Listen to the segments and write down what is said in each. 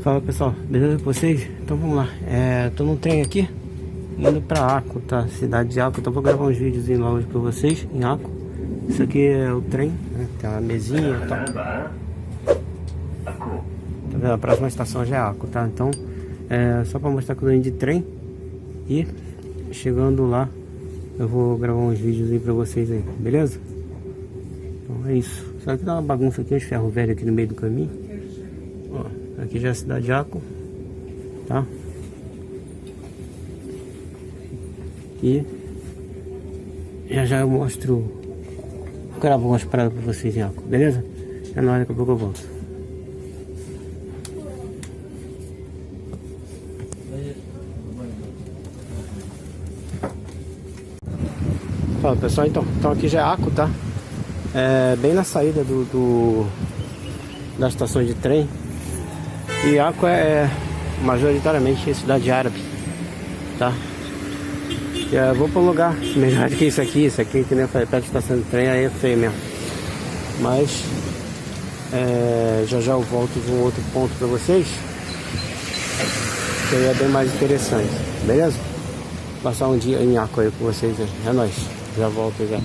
Fala pessoal, beleza com vocês? Então vamos lá, tô num trem aqui indo pra Aco, tá? Cidade de Aco. Então vou gravar uns vídeos lá hoje pra vocês em Aco. Isso aqui é o trem, né? Tem uma mesinha e tal. Tá vendo? A próxima estação já é Aco, tá? Então só pra mostrar que eu tô indo de trem. E chegando lá eu vou gravar uns vídeos aí pra vocês aí, beleza? Então é isso. Só que dá uma bagunça aqui, uns ferros velhos aqui no meio do caminho. Ó, aqui já é a cidade de Aco, tá? E já eu mostro, vou gravar umas paradas pra vocês em Aco, beleza? É nóis, daqui a pouco eu volto. Fala pessoal, então aqui já é Aco, tá? Bem na saída da estação de trem. E Aco é majoritariamente cidade árabe, tá? Eu vou para um lugar melhor que isso aqui que nem eu falei, perto da estação de trem, aí é feio mesmo. Mas já eu volto de um outro ponto para vocês, que aí é bem mais interessante, beleza? Passar um dia em Aco aí com vocês aí. É nóis, já volto já.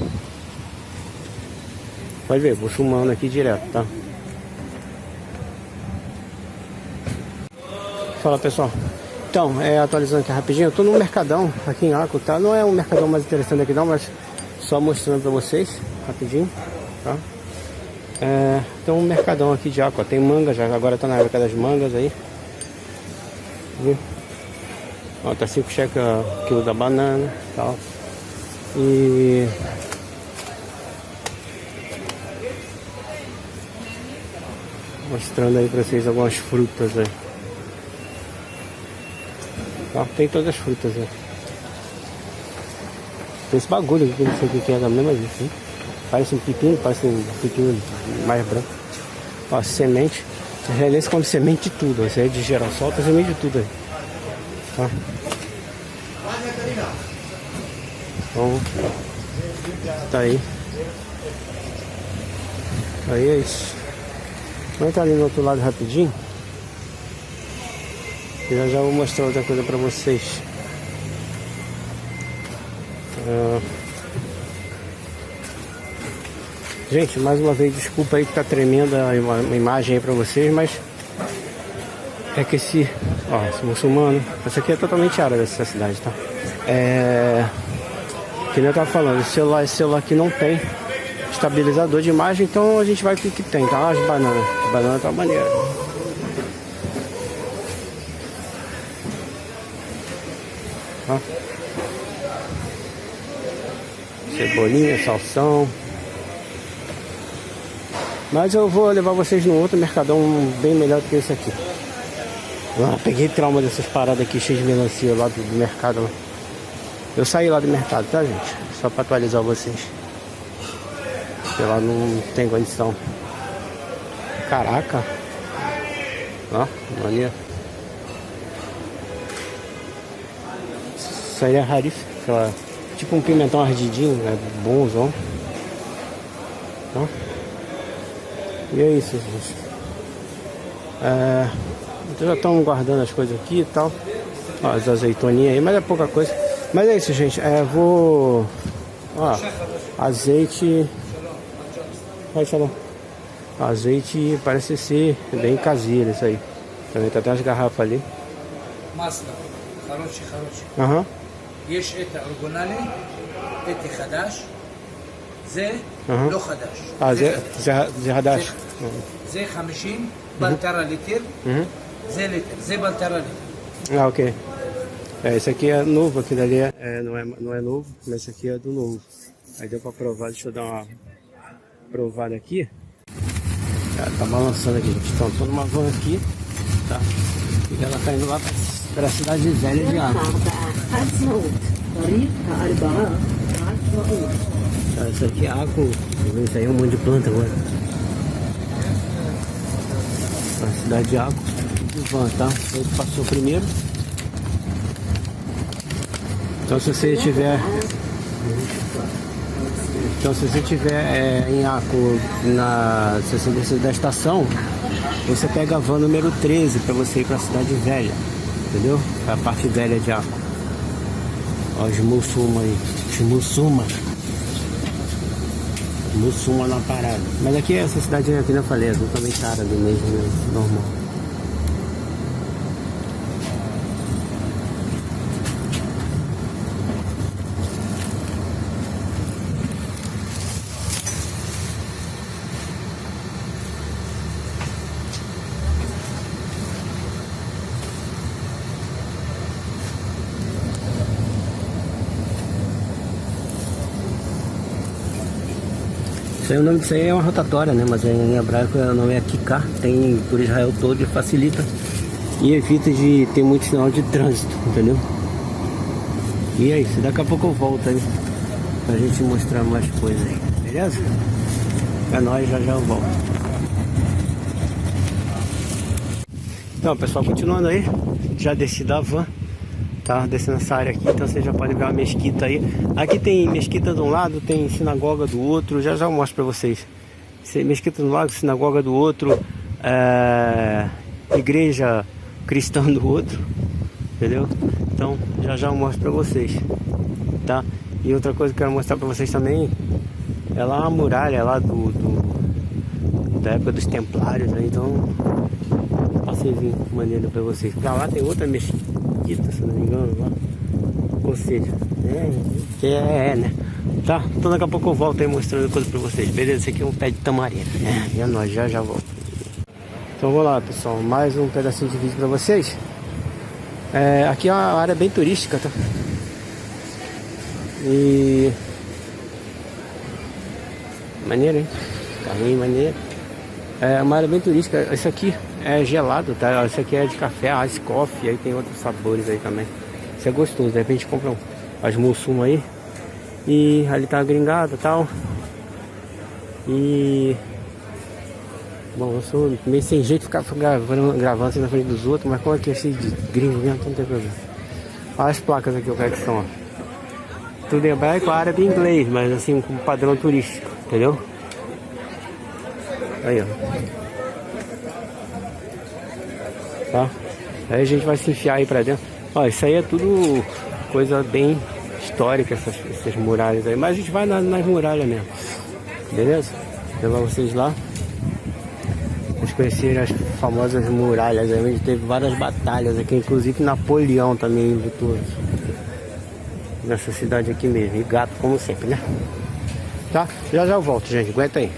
Pode ver, vou filmando aqui direto, tá? Fala pessoal, então, atualizando aqui rapidinho, eu tô no Mercadão aqui em Aco, tá? Não é um Mercadão mais interessante aqui não, mas só mostrando pra vocês rapidinho, tá? Tem um Mercadão aqui de Aco, ó. Tem manga, já agora tá na época das mangas aí. Viu? Ó, tá 5 cheques quilo da banana e tal. E mostrando aí pra vocês algumas frutas aí. Tem todas as frutas aí. Tem esse bagulho aqui que eu não sei o que é da mesma vez, hein? Parece um pepino mais branco. Ó, semente. A realense come semente de tudo. Esse aí é de girassol, tem semente de tudo aí. Tá? Então, tá aí. Aí é isso. Vamos entrar ali no outro lado rapidinho. Eu já vou mostrar outra coisa pra vocês. Gente, mais uma vez, desculpa aí que tá tremenda a imagem aí pra vocês, mas é que esse muçulmano, essa aqui é totalmente árabe, essa cidade, tá? Que nem eu tava falando, esse celular aqui não tem estabilizador de imagem, então a gente vai com o que tem, tá? As bananas tá maneira. Ó. Cebolinha, salsão. Mas eu vou levar vocês num outro mercadão bem melhor do que esse aqui. Peguei trauma dessas paradas aqui cheias de melancia lá do mercado lá. Eu saí lá do mercado, tá gente? Só pra atualizar vocês. Porque lá não tem condição. Caraca. Ó, maneiro. Isso aí é harif, tipo um pimentão ardidinho, bonzão. Tá? E é isso, gente. Então já estão guardando as coisas aqui e tal. Ó, as azeitoninhas aí, mas é pouca coisa. Mas é isso, gente. Vou... Ó, azeite... Vai falar. Azeite parece ser bem caseiro isso aí. Também tá até umas garrafas ali. Aham. יש את האורגונלי, את החדש, זה לא חדש. זה חדש. זה 50 בלטרה ליטר, זה ליטר, זה בלטרה ליטר. Ok. Esse aqui é novo, aquele ali não é novo, mas esse aqui é do novo. Aí deu pra provar, deixa eu dar uma provada aqui. Tá balançando aqui, gente. Então, tô numa van aqui, tá? E ela tá indo lá para a cidade velha de Aco. Isso aqui é Aco. Isso aí é um monte de planta agora. A cidade de Aco. De van, tá? Ele passou primeiro. Então se você tiver Então se você estiver em Aco, se você descer da estação, você pega a van número 13 para você ir para a cidade velha, entendeu? A parte velha de Acre. Ó, os muçulmanos aí, os muçulmanos na parada. Mas aqui essa cidade aqui, eu falei, é totalmente árabe mesmo, né? Normal. Isso aí, o nome disso aí é uma rotatória, né? Mas em hebraico o nome é Kikar, tem por Israel todo e facilita e evita de ter muito sinal de trânsito, entendeu? E é isso, daqui a pouco eu volto aí pra gente mostrar mais coisas aí, beleza? É nóis, já eu volto. Então pessoal, continuando aí, já desci da van. Tá descendo essa área aqui, então você já pode ver uma mesquita aí. Aqui tem mesquita de um lado, tem sinagoga do outro. Já eu mostro pra vocês. Mesquita de um lado, sinagoga do outro, igreja cristã do outro, entendeu? Então já eu mostro pra vocês, tá? E outra coisa que eu quero mostrar pra vocês também é lá a muralha lá da época dos templários, né? Então passeizinho maneiro pra vocês. Pra lá tem outra mesquita, se não me engano, lá. Ou seja, né? Tá? Então daqui a pouco eu volto aí mostrando coisa pra vocês, beleza? Esse aqui é um pé de tamareira, né? E é nóis, já volto. Então vamos lá, pessoal, mais um pedacinho de vídeo pra vocês. Aqui é uma área bem turística, tá? E... maneiro, hein? Carrinho maneiro. É uma área bem turística. Isso aqui é gelado, tá? Isso aqui é de café, ice coffee, aí tem outros sabores aí também. Isso é gostoso, de repente compra as muçulmanas aí. E ali tá a gringada e tal. E... bom, eu sou meio sem jeito de ficar gravando assim na frente dos outros, mas como aqui é cheio de gringo mesmo, então não tem problema. Olha as placas aqui, o que é que são, ó. Tudo em hebraico, árabe e inglês, mas assim, com padrão turístico, entendeu? Aí, ó. Tá? Aí a gente vai se enfiar aí pra dentro. Ó, isso aí é tudo coisa bem histórica, essas muralhas aí. Mas a gente vai nas muralhas mesmo. Beleza? Vou levar vocês lá. Vocês conhecerem as famosas muralhas aí, onde teve várias batalhas aqui, inclusive Napoleão também lutou nessa cidade aqui mesmo. E gato como sempre, né? Tá? Já eu volto, gente. Aguenta aí.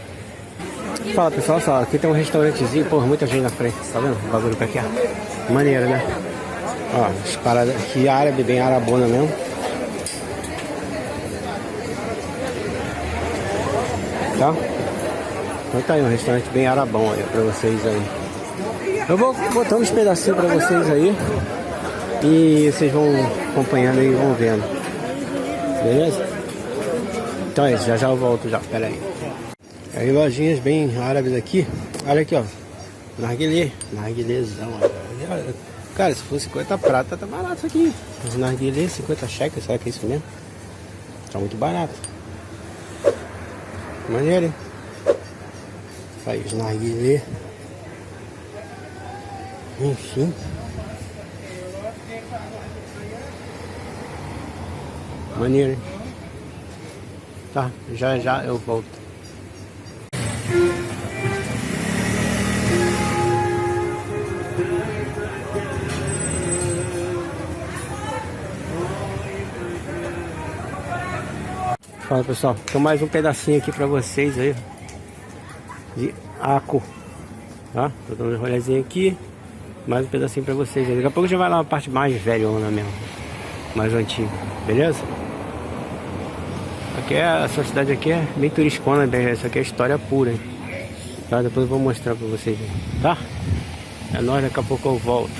Fala pessoal, só aqui tem um restaurantezinho, porra, muita gente na frente, tá vendo? O bagulho pra cá. Maneiro, né? Ó, as paradas aqui árabe, bem arabona mesmo. Tá? Então tá aí um restaurante bem arabão aí pra vocês aí. Eu vou botar uns pedacinhos pra vocês aí. E vocês vão acompanhando e vão vendo. Beleza? Então é isso, já eu volto já, pera aí. Aí lojinhas bem árabes aqui. Olha aqui, ó. Narguilezão. Cara, se for 50 prata, tá barato isso aqui. Os narguilês, 50 cheques, será que é isso mesmo? Tá muito barato. Maneiro, hein? Faz narguilê. Enfim. Maneiro, hein? Tá, já eu volto. Fala pessoal, então mais um pedacinho aqui pra vocês aí de Acre, tá? Tô dando um rolezinho aqui, mais um pedacinho pra vocês aí. Daqui a pouco já vai lá a parte mais velhona mesmo, mais antiga, beleza? Aqui essa cidade aqui é bem turisticona, essa aqui é história pura, hein? Tá? Depois eu vou mostrar pra vocês aí, tá? É nóis, daqui a pouco eu volto.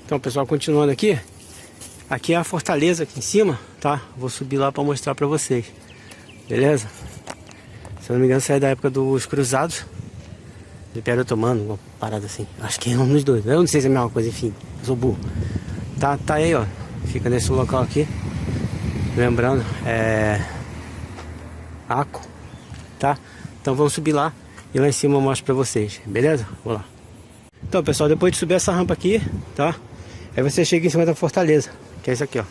Então pessoal, continuando aqui. Aqui é a fortaleza aqui em cima, tá? Vou subir lá pra mostrar pra vocês. Beleza? Se eu não me engano, isso é da época dos cruzados. Do Império Otomano, uma parada assim. Acho que é um dos dois. Eu não sei se é a mesma coisa, enfim. Eu sou burro. Tá aí, ó. Fica nesse local aqui. Lembrando, Acre, tá? Então vamos subir lá e lá em cima eu mostro pra vocês, beleza? Vou lá. Então pessoal, depois de subir essa rampa aqui, tá? Aí você chega em cima da fortaleza, que é isso aqui, ó.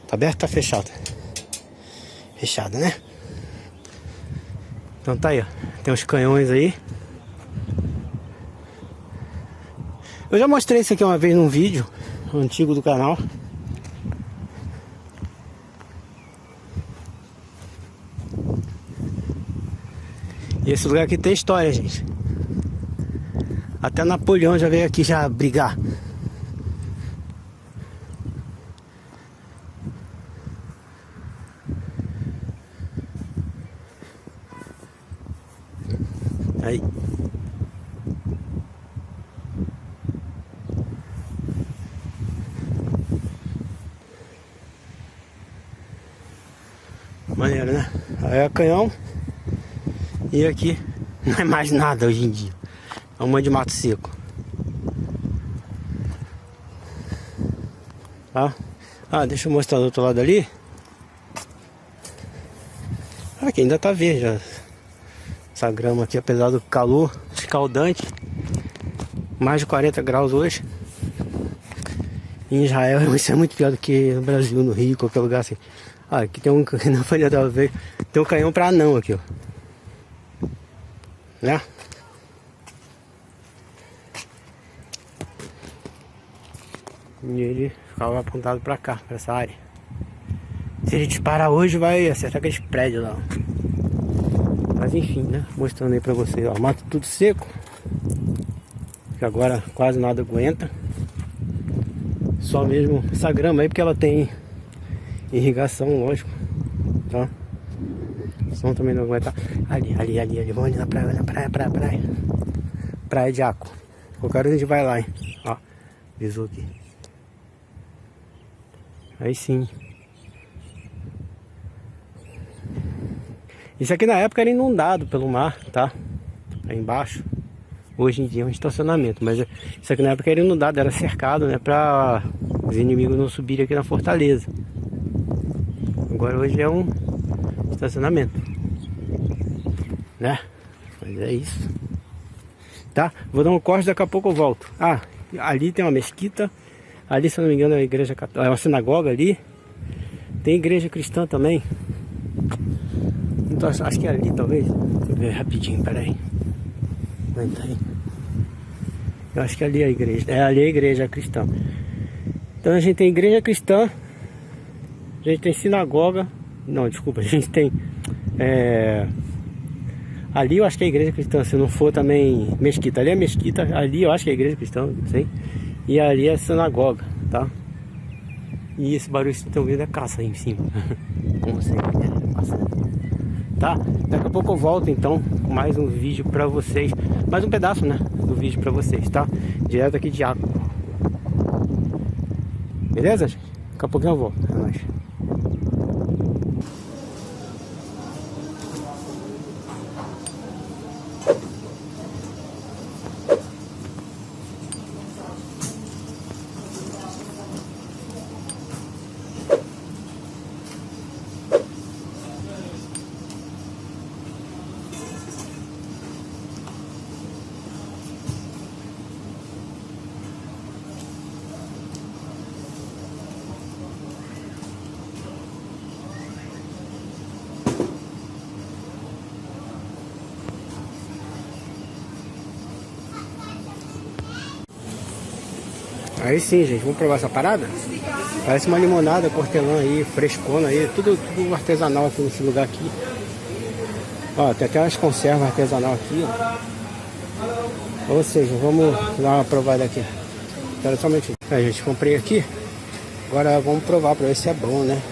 Tá aberto ou tá fechado? Fechado, né? Então tá aí, ó. Tem uns canhões aí. Eu já mostrei isso aqui uma vez num vídeo antigo do canal. E esse lugar aqui tem história, gente. Até Napoleão já veio aqui já brigar. Aí. Maneiro, né? Aí é canhão. E aqui não é mais nada hoje em dia. É um monte de mato seco. Tá? Ah, deixa eu mostrar do outro lado ali. Aqui ainda tá verde, ó. Essa grama aqui, apesar do calor escaldante. Mais de 40 graus hoje. Em Israel isso é muito pior do que no Brasil, no Rio, qualquer lugar assim. Ah, aqui tem um, na folha da vez, tem um canhão pra anão aqui, ó. Né? E ele ficava apontado pra cá, pra essa área. Se ele disparar hoje, vai acertar aqueles prédios lá, ó. Mas enfim, né? Mostrando aí pra vocês, ó. Mato tudo seco. Que agora quase nada aguenta. Só mesmo essa grama aí, porque ela tem irrigação, lógico, tá? O som também não aguenta. Ali. Vamos ali na praia. Praia de Aco. Qualquer hora a gente vai lá, hein? Ó, visou aqui. Aí sim. Isso aqui na época era inundado pelo mar, tá? Aí embaixo. Hoje em dia é um estacionamento, mas isso aqui na época era inundado, era cercado, né? Pra os inimigos não subirem aqui na fortaleza. Agora hoje é um estacionamento, né? Mas é isso. Tá? Vou dar um corte, daqui a pouco eu volto. Ah, ali tem uma mesquita. Ali, se eu não me engano, é a igreja católica, é uma sinagoga ali. Tem igreja cristã também. Então, acho que é ali, talvez. Deixa eu ver rapidinho, peraí. Aguenta aí. Eu acho que ali é a igreja. É, ali é a igreja cristã. Então a gente tem igreja cristã. A gente tem sinagoga. Não, desculpa, a gente tem... ali eu acho que é a igreja cristã. Se não for também mesquita. Ali é mesquita. Ali eu acho que é a igreja cristã, não sei. E ali é a sinagoga, tá? E esse barulho que vocês estão vendo é caça aí em cima. Como sempre, né? Tá? Daqui a pouco eu volto então com mais um vídeo pra vocês. Mais um pedaço, né? Do vídeo pra vocês, tá? Direto aqui de Aco. Beleza, gente? Daqui a pouquinho eu volto. É nóis. Aí sim, gente, vamos provar essa parada? Parece uma limonada, hortelã aí, frescona aí, tudo artesanal aqui nesse lugar aqui. Ó, tem até umas conservas artesanal aqui, ó. Ou seja, vamos dar uma provada aqui. Espera só um minutinho. Aí, gente, comprei aqui. Agora vamos provar pra ver se é bom, né?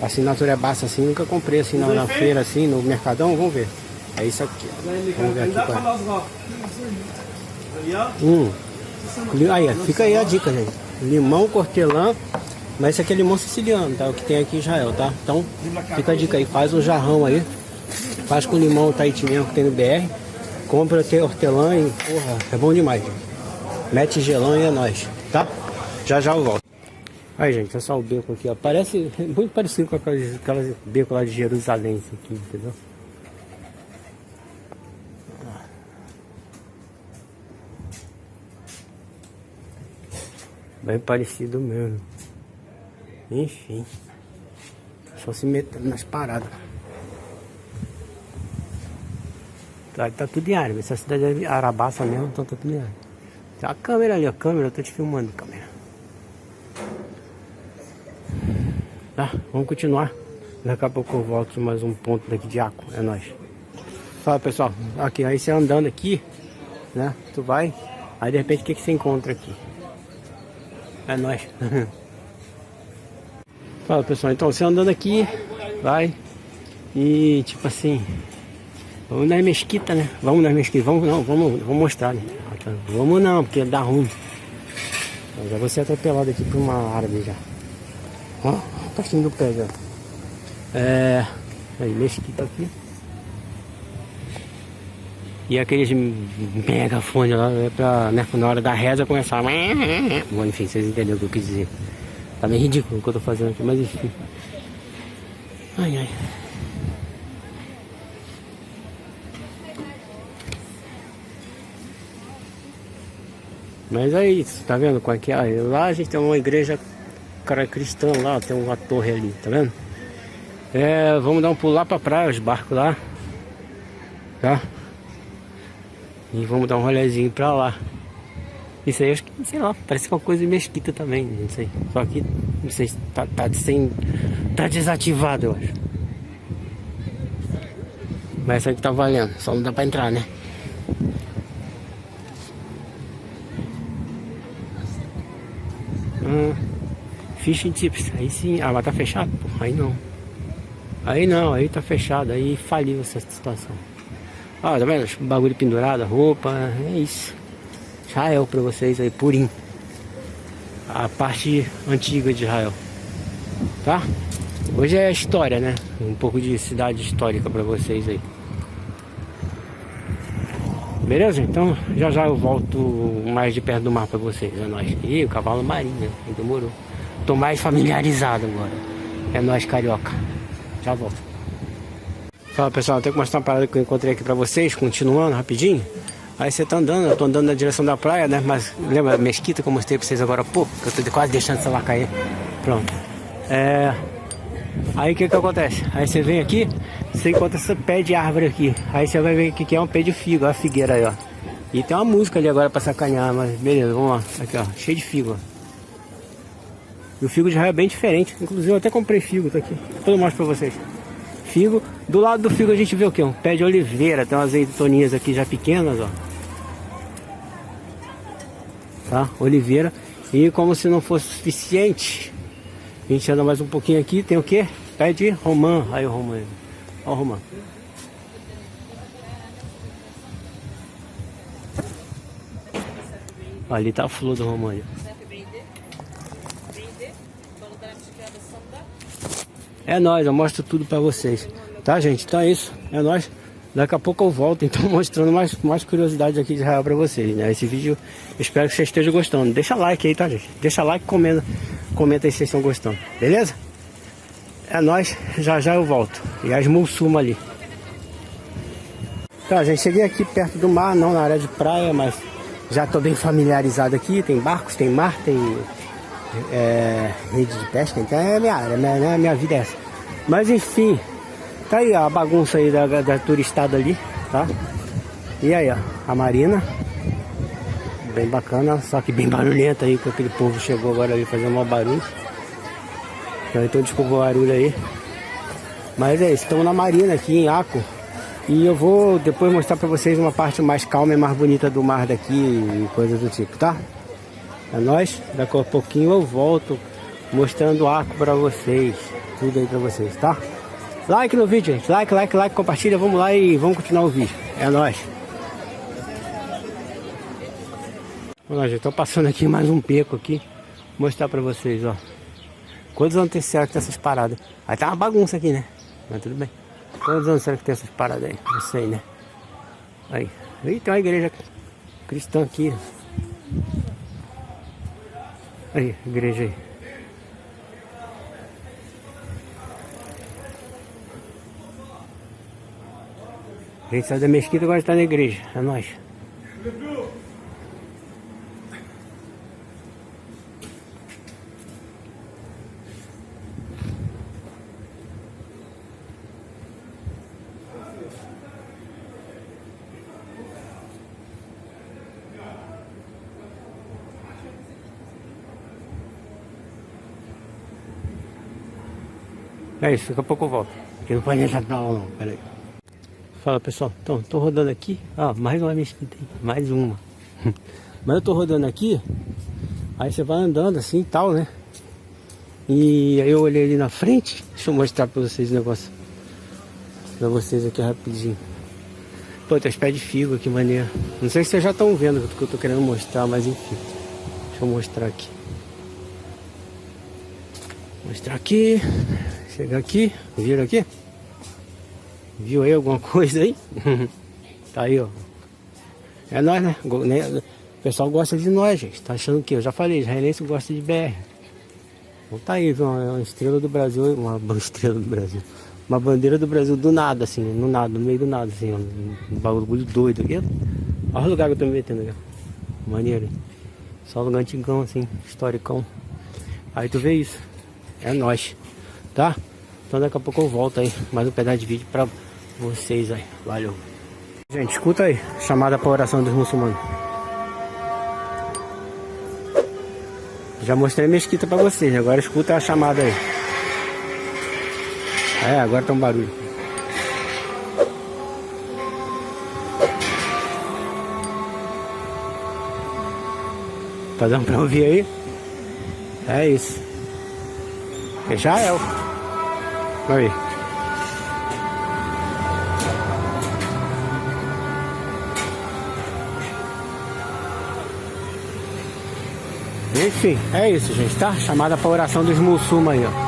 A assinatura é baixa assim, nunca comprei assim na feira, assim, no mercadão, vamos ver. É isso aqui, ó. Vamos ver aqui qual é. Aí, fica aí a dica, gente. Limão, hortelã. Mas esse aqui é limão siciliano, tá? O que tem aqui em Israel, tá? Então, fica a dica aí. Faz um jarrão aí. Faz com limão Tahiti mesmo que tem no BR. Compra hortelã e, porra, é bom demais, gente. Mete gelão e é nóis, tá? Já já eu volto. Aí, gente, é só o beco aqui, ó. Parece muito parecido com aquelas beco lá de Jerusalém, isso aqui, entendeu? Bem parecido mesmo. Enfim. Só se metendo nas paradas. Tá tudo em área. Essa cidade é Arabaça mesmo, então tá tudo em área. Tem a câmera ali, a câmera, eu tô te filmando, câmera. Tá, vamos continuar. Daqui a pouco eu volto mais um ponto daqui de Aco. É nóis. Fala, pessoal. Aqui, aí você andando aqui, né? Tu vai. Aí de repente o que você encontra aqui? É nóis. Fala, pessoal. Então você andando aqui, vai. E tipo assim, vamos na mesquita, né? Vamos na mesquita. Vamos mostrar, né? Vamos não, porque dá ruim. Eu já vou ser atropelado aqui por uma árvore já. Ó, o pastinho do pé já. Aí, mesquita aqui. E aqueles megafones lá é pra, né, na hora da reza começar. Bom, enfim, vocês entenderam o que eu quis dizer. Tá meio ridículo o que eu tô fazendo aqui, mas enfim. Ai, ai. Mas é isso, tá vendo qual é que é? Lá a gente tem uma igreja cristã lá, tem uma torre ali, tá vendo? Vamos dar um pulo lá pra praia, os barcos lá. Tá? E vamos dar um rolezinho pra lá. Isso aí, acho que, sei lá, parece que é uma coisa de mesquita também, não sei. Só que, não sei se tá desativado, eu acho. Mas essa aqui tá valendo, só não dá pra entrar, né? Fish and chips, aí sim. Ah, mas tá fechado? Pô, aí não. Aí tá fechado, aí faliu essa situação. Ah, tá vendo? Bagulho pendurado, roupa, é isso. Israel pra vocês aí, purinho. A parte antiga de Israel. Tá? Hoje é história, né? Um pouco de cidade histórica pra vocês aí. Beleza? Então já já eu volto mais de perto do mar pra vocês. É nóis. Ih, o cavalo marinho, né? Demorou. Tô mais familiarizado agora. É nóis, carioca. Já volto. Fala, pessoal, eu tenho que mostrar uma parada que eu encontrei aqui pra vocês, continuando rapidinho. Aí você tá andando, eu tô andando na direção da praia, né? Mas lembra a mesquita que eu mostrei pra vocês agora há pouco? Que eu tô quase deixando o celular cair. Pronto. Aí o que acontece? Aí você vem aqui, você encontra esse pé de árvore aqui. Aí você vai ver que é um pé de figo, ó, a figueira aí, ó. E tem uma música ali agora pra sacanear, mas beleza, vamos lá. Aqui, ó, cheio de figo, ó. E o figo de Israel é bem diferente. Inclusive eu até comprei figo, tá aqui. Depois eu mostro pra vocês. Figo. Do lado do figo a gente vê o que? Um pé de oliveira. Tem umas azeitoninhas aqui já pequenas, ó. Tá? Oliveira. E como se não fosse suficiente, a gente anda mais um pouquinho aqui. Tem o que? Pé de romã. Aí o romã. Ó o romã. Ali tá a flor do romã. É nóis, eu mostro tudo pra vocês. Tá, gente? Então é isso. É nóis. Daqui a pouco eu volto, então, mostrando mais curiosidades aqui de Israel pra vocês, né? Esse vídeo, eu espero que vocês estejam gostando. Deixa like aí, tá, gente? Deixa like, comenta aí se vocês estão gostando. Beleza? É nóis. Já já eu volto. E as Mulsuma ali. Tá, gente. Cheguei aqui perto do mar, não na área de praia, mas já tô bem familiarizado aqui. Tem barcos, tem mar, tem... rede de pesca, então é minha área, né? Minha vida é essa. Mas enfim, tá aí a bagunça aí da turistada ali, tá? E aí, ó, a marina, bem bacana, só que bem barulhenta aí, que aquele povo chegou agora ali fazendo um barulho. Então desculpa o barulho aí. Mas é isso, estamos na marina aqui em Aco. E eu vou depois mostrar pra vocês uma parte mais calma e mais bonita do mar daqui e coisas do tipo, tá? É nóis, daqui a pouquinho eu volto mostrando o Aco pra vocês. Tudo aí pra vocês, tá? Like no vídeo, gente. Like, compartilha. Vamos lá e vamos continuar o vídeo. É nóis. Vamos lá, gente. Tô passando aqui mais um beco aqui. Vou mostrar pra vocês, ó. Quantos anos será que tem essas paradas? Aí tá uma bagunça aqui, né? Mas tudo bem. Quantos anos será que tem essas paradas aí? Não sei, né? Aí tem uma igreja cristã aqui. Aí, igreja aí. A gente sai da mesquita e agora está na igreja. É nóis. É isso, daqui a pouco eu volto. Aqui não pode entrar pra aula não, peraí. Fala pessoal, então tô rodando aqui. Ah, mais uma mesquita aí, mais uma. Mas eu tô rodando aqui. Aí você vai andando assim e tal, né? E aí eu olhei ali na frente. Deixa eu mostrar pra vocês o negócio. Pra vocês aqui rapidinho. Pô, tem os pés de figo, que maneiro. Não sei se vocês já estão vendo o que eu tô querendo mostrar, mas enfim. Deixa eu mostrar aqui. Mostrar aqui. Chega aqui, vira aqui. Viu aí alguma coisa aí? Tá aí, ó. É nós, né? O pessoal gosta de nós, gente. Tá achando que eu já falei, israelense gosta de BR. Então tá aí, viu? Uma estrela do Brasil, uma estrela do Brasil. Uma bandeira do Brasil do nada, assim, no nada, no meio do nada, assim, ó. Um bagulho doido aqui. Olha o lugar que eu tô me metendo aqui. Maneiro, hein? Só lugar antigão, assim, historicão. Aí tu vê isso. É nóis. Tá? Então daqui a pouco eu volto aí, mais um pedaço de vídeo pra vocês aí. Valeu. Gente, escuta aí, chamada pra oração dos muçulmanos. Já mostrei a mesquita pra vocês, agora escuta a chamada aí. É, agora tá um barulho. Tá dando pra ouvir aí? É isso. Israel. Aí. Enfim, é isso, gente, tá? Chamada pra oração dos muçulmanos aí, ó.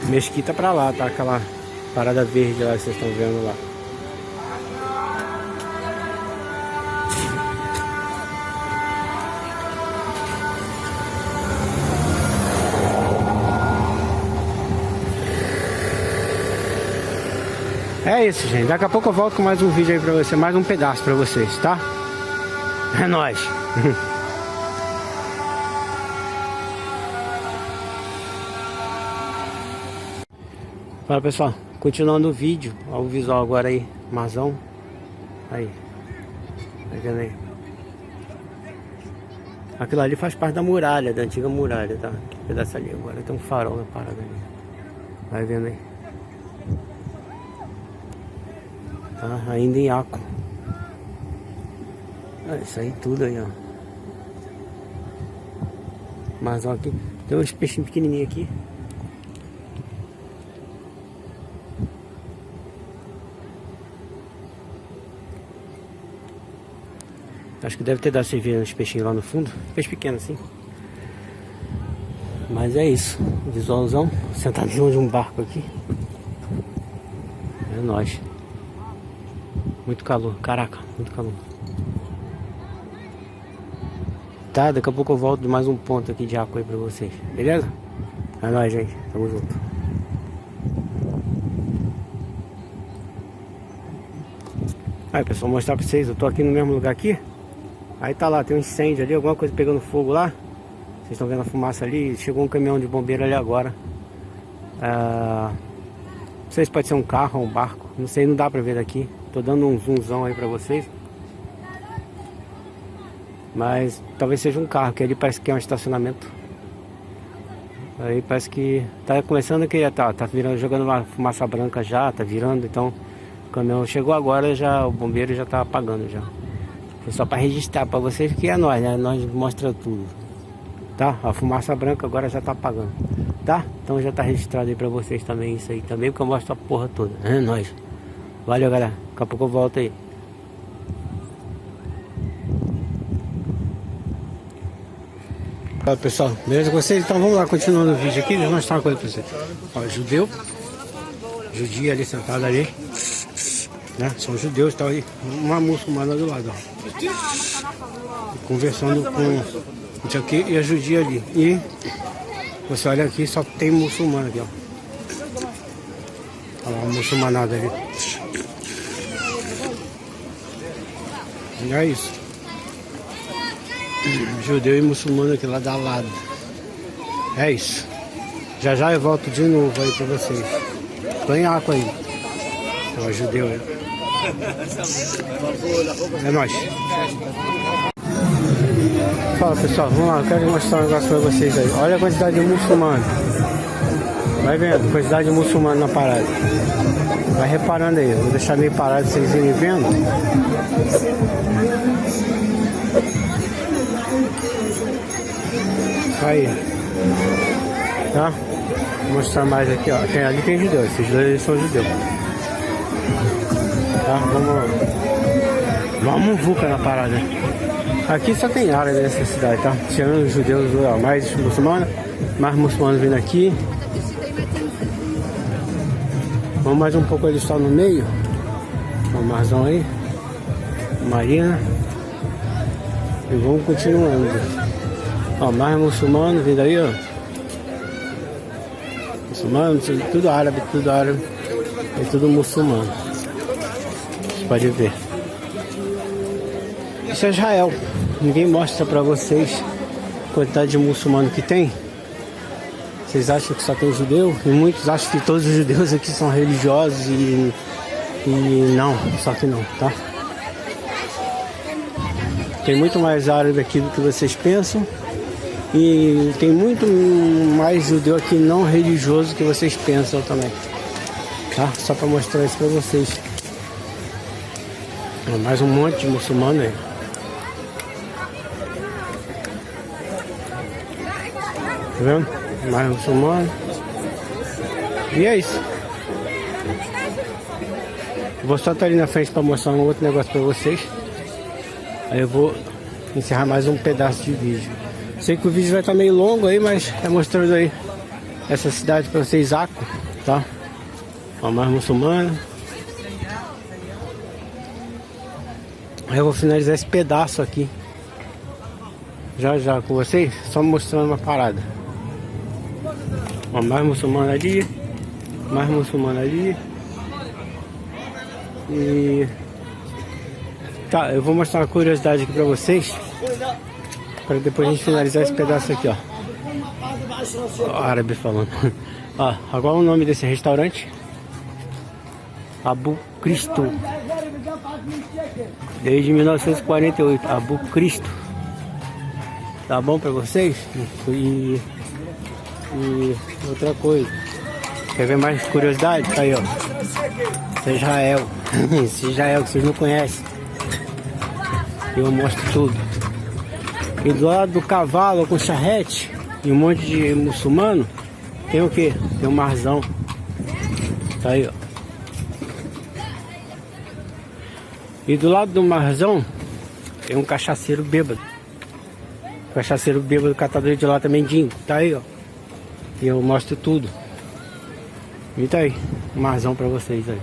Mesquita pra lá, tá? Aquela parada verde lá que vocês estão vendo lá. É isso, gente. Daqui a pouco eu volto com mais um vídeo aí pra você, mais um pedaço pra vocês, tá? É nóis. Fala pessoal, continuando o vídeo, ó, o visual agora aí, marzão. Aí, tá vendo aí? Aquilo ali faz parte da muralha, da antiga muralha, tá? Aquele pedaço ali agora, tem um farol na parada ali. Vai vendo aí? Tá? Ainda em Aco. Isso aí tudo aí, ó. Marzão aqui. Tem uns peixinhos pequenininhos aqui. Acho que deve ter dado cerveja nos peixinhos lá no fundo. Peixe pequeno assim. Mas é isso. Visualzão. Sentadinho de um barco aqui. É nóis. Muito calor. Caraca, muito calor. Tá, daqui a pouco eu volto de mais um ponto aqui de Aco aí pra vocês. Beleza? É nóis, gente. Tamo junto. Aí, pessoal, vou mostrar pra vocês. Eu tô aqui no mesmo lugar aqui. Aí tá lá, tem um incêndio ali, alguma coisa pegando fogo lá. Vocês estão vendo a fumaça ali. Chegou um caminhão de bombeiro ali agora. Não sei se pode ser um carro ou um barco. Não sei, não dá pra ver daqui. Tô dando um zoomzão aí pra vocês. Mas talvez seja um carro, que ali parece que é um estacionamento. Aí parece que tá começando que tá virando, jogando uma fumaça branca já, tá virando. Então o caminhão chegou agora, já o bombeiro já tá apagando já. Foi só para registrar para vocês que é nós, né? Nós mostra tudo, tá? A fumaça branca agora já tá apagando, tá? Então já tá registrado aí para vocês também isso aí também, porque eu mostro a porra toda, é nóis. Valeu, galera. Daqui a pouco eu volto aí. Fala, pessoal, beleza com vocês? Então vamos lá, continuando o vídeo aqui, deixa eu mostrar uma coisa para vocês. Ó, judeu. judia ali sentada ali, né? São judeus, tá aí uma muçulmana do lado, ó, conversando com isso aqui e a judia ali. E você olha aqui, só tem muçulmano aqui, ó. Olha lá, uma muçulmanada ali. E é isso. Judeu e muçulmano aqui lá da lado. É isso. Já já eu volto de novo aí pra vocês. Põe água aí. Ó, judeu aí. É nóis. Fala pessoal, vamos lá, eu quero mostrar um negócio pra vocês aí. Olha a quantidade de muçulmano. Vai vendo, quantidade de muçulmano na parada. Vai reparando aí, eu vou deixar meio parado pra vocês irem vendo. Aí. Tá? Vou mostrar mais aqui, ó. Ali tem judeu, esses dois eles são judeus. Tá? Vamos vulca na parada. Aqui só tem árabe nessa cidade, tá? Tirando os judeus, ó, mais muçulmanos vindo aqui. Vamos mais um pouco, eles estão no meio. Ó, o marzão aí. Marina. E vamos continuando. Ó, mais muçulmano vindo aí, ó. Muçulmano, tudo árabe. É tudo muçulmano. Vocês podem ver. Isso é Israel. Ninguém mostra pra vocês a quantidade de muçulmano que tem. Vocês acham que só tem judeu? E muitos acham que todos os judeus aqui são religiosos e não, só que não, tá? Tem muito mais árabe aqui do que vocês pensam. E tem muito mais judeu aqui não religioso que vocês pensam também. Tá? Só pra mostrar isso pra vocês. Mais um monte de muçulmano aí. Tá vendo? Mais muçulmano. E é isso. Vou só estar ali na frente para mostrar um outro negócio para vocês. Aí eu vou encerrar mais um pedaço de vídeo. Sei que o vídeo vai estar meio longo aí, mas é mostrando aí essa cidade para vocês, Aco, tá? Ó, mais muçulmano. Aí eu vou finalizar esse pedaço aqui já com vocês, só mostrando uma parada. Ó, mais muçulmano ali, mais muçulmano ali. E tá, eu vou mostrar uma curiosidade aqui pra vocês, para depois a gente finalizar esse pedaço aqui, ó. Ó, árabe falando. Ó, agora o nome desse restaurante: Abu Cristo. Desde 1948, Abu Cristo. Tá bom pra vocês? E outra coisa, quer ver mais curiosidade? Tá aí, ó. Esse é Israel. Esse é Israel que vocês não conhecem. Eu mostro tudo. E do lado do cavalo com charrete e um monte de muçulmano, tem o que? Tem um marzão. Tá aí, ó. E do lado do marzão tem um cachaceiro bêbado. Cachaceiro bêbado, catador de lata mendigo. Tá aí, ó. E eu mostro tudo. E tá aí, um marzão pra vocês aí.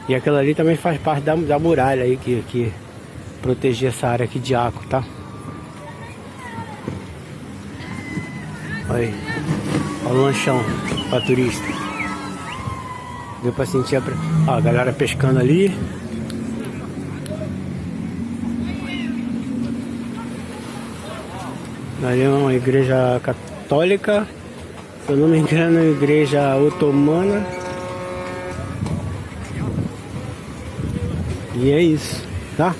E aquilo ali também faz parte da muralha aí que protegia essa área aqui de Aco, tá? Olha aí. Olha o lanchão pra turista. Deu pra sentir ó, a galera pescando ali. Ali é uma igreja católica. Se eu não me engano, é uma igreja otomana. E é isso, tá?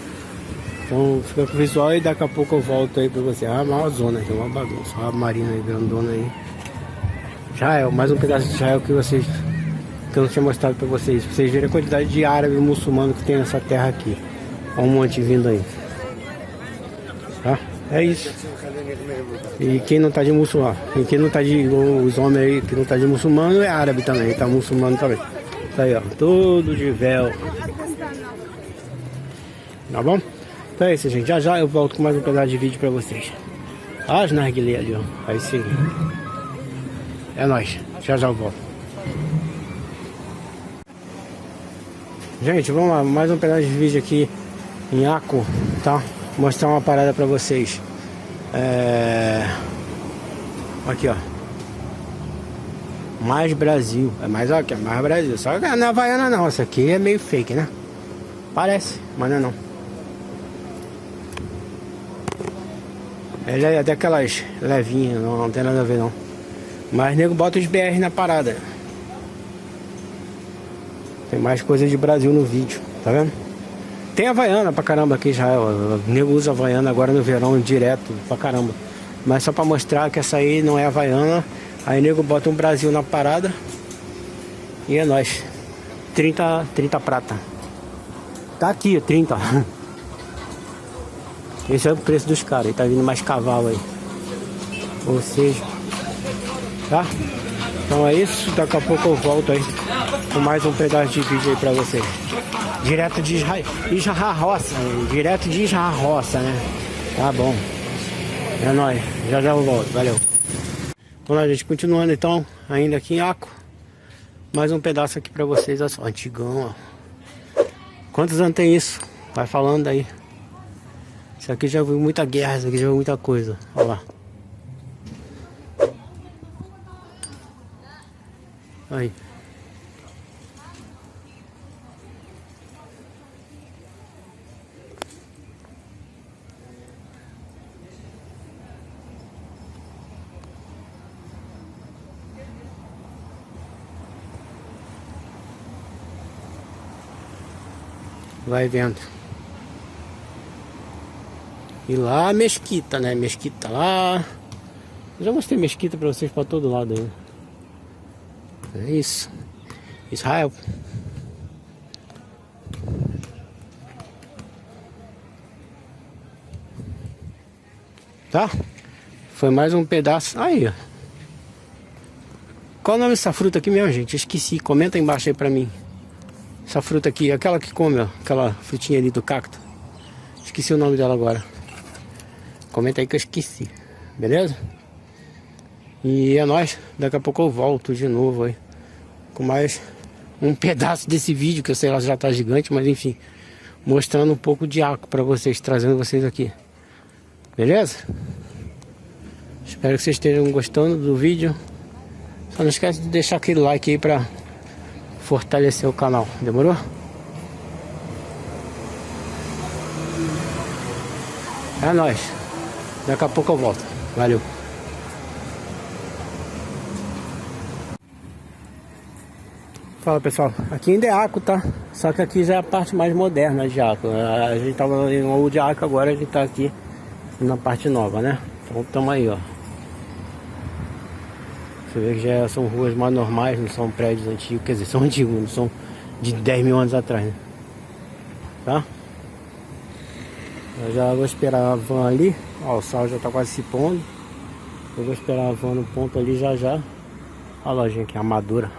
Então fica com o visual e daqui a pouco eu volto aí pra você. Ah, uma zona aqui, uma bagunça. Uma marina aí, grandona aí. Israel, mais um pedaço de Israel que eu não tinha mostrado pra vocês. Pra vocês verem a quantidade de árabe e muçulmano que tem nessa terra aqui. Olha um monte vindo aí. Tá? É isso. E quem não tá de muçulmano, e quem não tá de, os homens aí que não tá de muçulmano é árabe também, tá muçulmano também. Tá aí, ó, todo de véu. Tá bom? Então é isso, gente. Já já eu volto com mais um pedaço de vídeo pra vocês. Olha as narguilé ali, ó. Aí sim. É nóis. Já já eu volto. Gente, vamos lá, mais um pedaço de vídeo aqui em Akko, tá? Mostrar uma parada pra vocês. Aqui, ó. Mais Brasil. É mais aqui, é mais Brasil. Só que não é Havaiana não, essa aqui é meio fake, né? Parece, mas não é não. Ela é daquelas levinhas, não tem nada a ver não. Mas nego bota os BR na parada. Tem mais coisa de Brasil no vídeo, tá vendo? Tem Havaiana pra caramba aqui em Israel. O nego usa Havaiana agora no verão direto pra caramba. Mas só pra mostrar que essa aí não é Havaiana. Aí nego bota um Brasil na parada. E é nóis. 30 prata. Tá aqui, 30. Esse é o preço dos caras. Aí tá vindo mais cavalo aí. Ou seja, tá? Então é isso. Daqui a pouco eu volto aí com mais um pedaço de vídeo aí pra vocês. Direto de Israel Roça. Direto de Israel Roça, né? Tá bom. É nóis. Já eu volto. Valeu. Vamos lá, gente. Continuando então. Ainda aqui em Akko. Mais um pedaço aqui pra vocês. Olha só. Antigão, ó. Quantos anos tem isso? Vai falando aí. Isso aqui já viu muita guerra. Isso aqui já viu muita coisa. Olha lá. Aí. Vai vendo. E lá a mesquita, né? Mesquita lá. Eu já mostrei mesquita pra vocês pra todo lado aí. É isso. Israel. Tá? Foi mais um pedaço. Aí, ó. Qual o nome dessa fruta aqui mesmo, gente? Eu esqueci. Comenta aí embaixo aí pra mim. Essa fruta aqui, aquela que come, ó. Aquela frutinha ali do cacto. Esqueci o nome dela agora. Comenta aí que eu esqueci. Beleza? E é nóis. Daqui a pouco eu volto de novo aí. Com mais um pedaço desse vídeo. Que eu sei lá, já tá gigante. Mas enfim. Mostrando um pouco de Akko pra vocês. Trazendo vocês aqui. Beleza? Espero que vocês estejam gostando do vídeo. Só não esquece de deixar aquele like aí pra fortalecer o canal. Demorou? É nóis. Daqui a pouco eu volto. Valeu. Fala pessoal, aqui ainda é Akko, tá? Só que aqui já é a parte mais moderna de Akko. A gente tava em Old Akko, agora a gente tá aqui na parte nova, né? Então tamo aí, ó. Você vê que já são ruas mais normais, não são prédios antigos. Quer dizer, são antigos, não são de 10 mil anos atrás, né? Tá? Eu já vou esperar a van ali. Ó, o sol já tá quase se pondo. Eu vou esperar a van no ponto ali já já. A lojinha aqui, Amadora.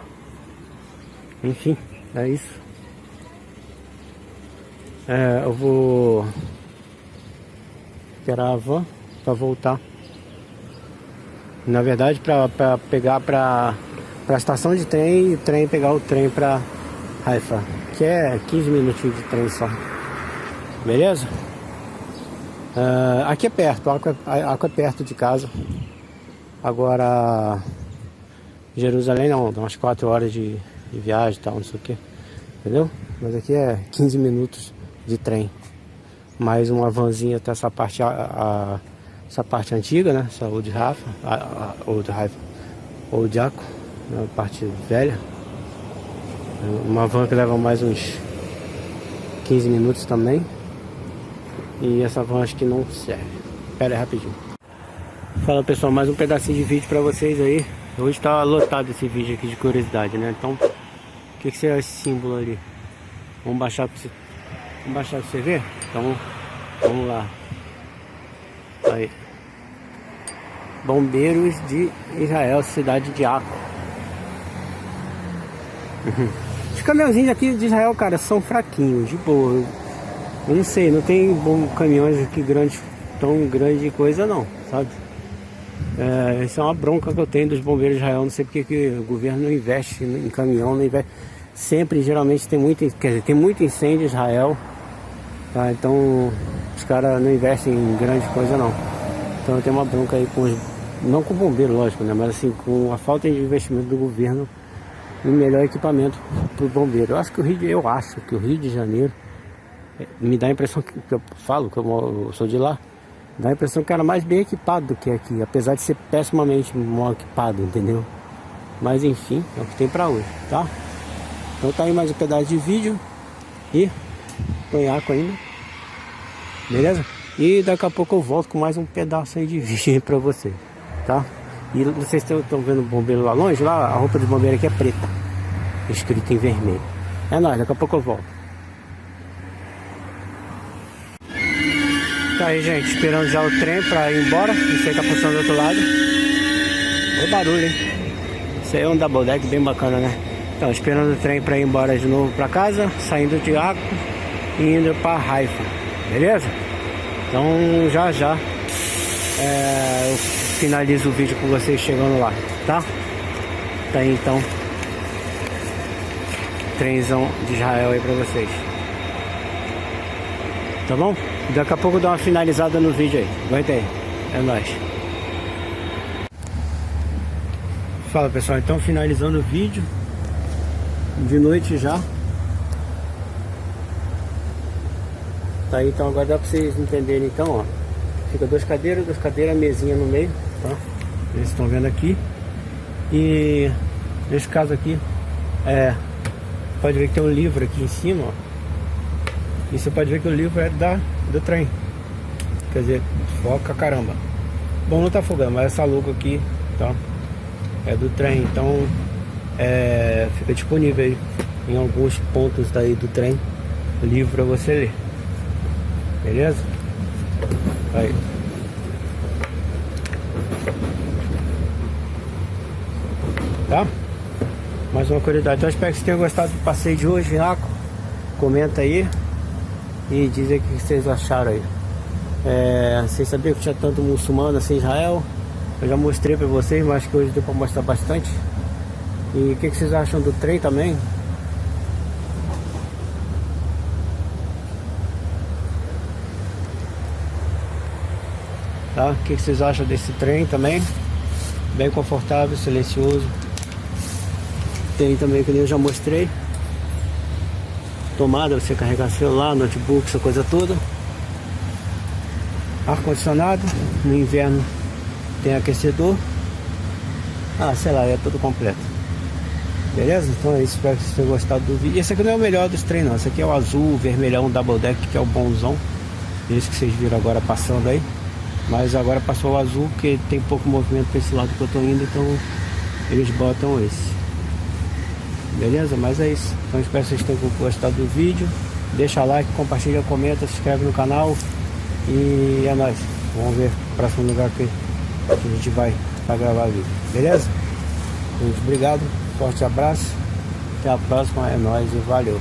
Enfim, é isso. Eu vou esperar a van pra voltar. Na verdade, pra pegar pra estação de trem e o trem pegar o trem pra Haifa, que é 15 minutinhos de trem só. Beleza? Aqui é perto, Akko é perto de casa. Agora Jerusalém não, dá umas 4 horas de viagem e tal, não sei o que. Entendeu? Mas aqui é 15 minutos de trem. Mais uma vanzinha até essa parte, essa parte antiga, né? Essa Old Akko, a parte velha. Uma van que leva mais uns 15 minutos também. E essa van acho que não serve. Pera aí rapidinho. Fala pessoal, mais um pedacinho de vídeo pra vocês aí. Hoje tá lotado esse vídeo aqui de curiosidade, né? Então, o que é esse símbolo ali? Vamos baixar pra você ver? Então, vamos lá. Aí. Bombeiros de Israel, cidade de Akko. Os caminhãozinhos aqui de Israel, cara, são fraquinhos, de boa. Eu não sei, não tem caminhões aqui grandes, tão grande coisa não, sabe? Isso é uma bronca que eu tenho dos bombeiros de Israel. Não sei porque que o governo não investe em caminhão, não investe. sempre, geralmente tem muito, quer dizer, tem muito incêndio em Israel, tá? Então os caras não investem em grande coisa não. Então eu tenho uma bronca aí com não com o bombeiro, lógico, né? Mas assim, com a falta de investimento do governo em melhor equipamento para o bombeiro. Eu acho que o Rio de Janeiro me dá a impressão que eu falo, que eu sou de lá, dá a impressão que era mais bem equipado do que aqui, apesar de ser pessimamente mal equipado, entendeu? Mas enfim, é o que tem pra hoje, tá? Então tá aí mais um pedaço de vídeo e conhaco ainda, beleza? E daqui a pouco eu volto com mais um pedaço aí de vídeo aí pra vocês, tá? E vocês estão vendo o bombeiro lá longe, lá a roupa de bombeiro aqui é preta, escrito em vermelho. É nóis, daqui a pouco eu volto. Tá aí, gente, esperando já o trem pra ir embora. Não sei, tá passando do outro lado. Olha o barulho, hein? Isso aí é um double deck bem bacana, né? Então, esperando o trem pra ir embora de novo pra casa, saindo de Acre e indo pra Haifa, beleza? Então, já eu finalizo o vídeo com vocês chegando lá, tá? Tá aí, então, trenzão de Israel aí pra vocês. Tá bom? Daqui a pouco eu dou uma finalizada no vídeo aí. Aguenta aí. É nóis. Fala, pessoal, então finalizando o vídeo. De noite já. Tá aí, então agora dá pra vocês entenderem então, ó. Fica duas cadeiras, mesinha no meio, tá? Vocês estão vendo aqui. E nesse caso aqui, pode ver que tem um livro aqui em cima, ó. E você pode ver que o livro é do trem. Quer dizer, foca caramba. Bom, não tá fogando, mas essa logo aqui, tá? É do trem, então fica disponível aí em alguns pontos daí do trem o livro pra você ler. Beleza? Aí. Tá? Mais uma curiosidade. Então eu espero que vocês tenham gostado do passeio de hoje, Raco. Comenta aí e diz aí o que vocês acharam aí. Vocês sabiam que tinha tanto muçulmano assim em Israel? Eu já mostrei pra vocês, mas acho que hoje deu pra mostrar bastante. E o que vocês acham do trem também? Tá? O que vocês acham desse trem também? Bem confortável, silencioso. Tem também, que eu já mostrei, tomada, você carregar celular, notebook, essa coisa toda. Ar-condicionado, no inverno tem aquecedor. Sei lá, é tudo completo. Beleza? Então é isso, espero que vocês tenham gostado do vídeo. Esse aqui não é o melhor dos trem não, esse aqui é o azul, vermelhão, double deck, que é o bonzão. Esse que vocês viram agora passando aí. Mas agora passou o azul, porque tem pouco movimento para esse lado que eu tô indo, então eles botam esse. Beleza? Mas é isso. Então espero que vocês tenham gostado do vídeo. Deixa like, compartilha, comenta, se inscreve no canal. E é nóis. Vamos ver o próximo lugar que a gente vai para gravar vídeo. Beleza? Gente, obrigado. Forte abraço. Até a próxima. É nóis e valeu.